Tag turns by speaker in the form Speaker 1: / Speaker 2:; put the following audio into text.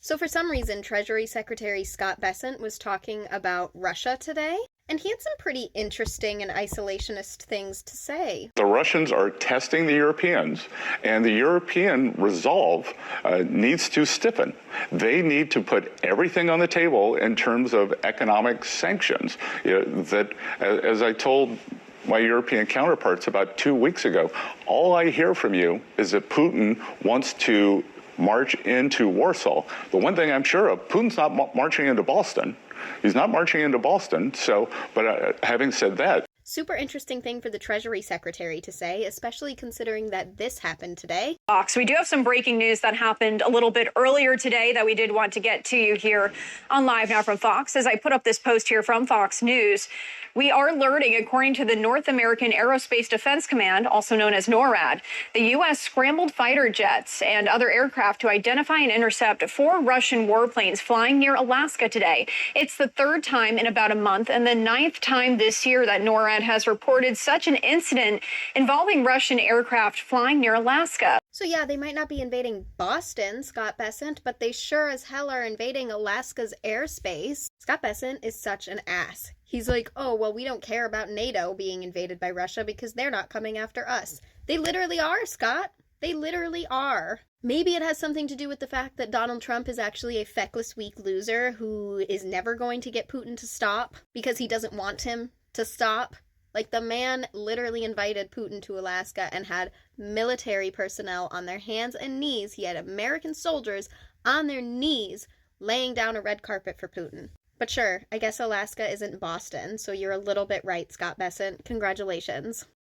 Speaker 1: So for some reason, Treasury Secretary Scott Bessent was talking about Russia today, and he had some pretty interesting and isolationist things to say.
Speaker 2: The Russians are testing the Europeans, and the European resolve needs to stiffen. They need to put everything on the table in terms of economic sanctions. That, as I told my European counterparts about 2 weeks ago, all I hear from you is that Putin wants to march into Warsaw. The one thing I'm sure of, Putin's not marching into Boston. He's not marching into Boston. But having said that,
Speaker 1: super interesting thing for the Treasury Secretary to say, especially considering that this happened today.
Speaker 3: Fox, we do have some breaking news that happened a little bit earlier today that we did want to get to you here on Live Now from Fox. As I put up this post here from Fox News, we are learning, according to the North American Aerospace Defense Command, also known as NORAD, the U.S. scrambled fighter jets and other aircraft to identify and intercept 4 Russian warplanes flying near Alaska today. It's the 3rd time in about a month and the 9th time this year that NORAD has reported such an incident involving Russian aircraft flying near Alaska.
Speaker 1: So yeah, they might not be invading Boston, Scott Bessent, but they sure as hell are invading Alaska's airspace. Scott Bessent is such an ass. He's like, oh, well, we don't care about NATO being invaded by Russia because they're not coming after us. They literally are, Scott. They literally are. Maybe it has something to do with the fact that Donald Trump is actually a feckless, weak loser who is never going to get Putin to stop because he doesn't want him to stop. Like, the man literally invited Putin to Alaska and had military personnel on their hands and knees. He had American soldiers on their knees laying down a red carpet for Putin. But sure, I guess Alaska isn't Boston, so you're a little bit right, Scott Bessent. Congratulations.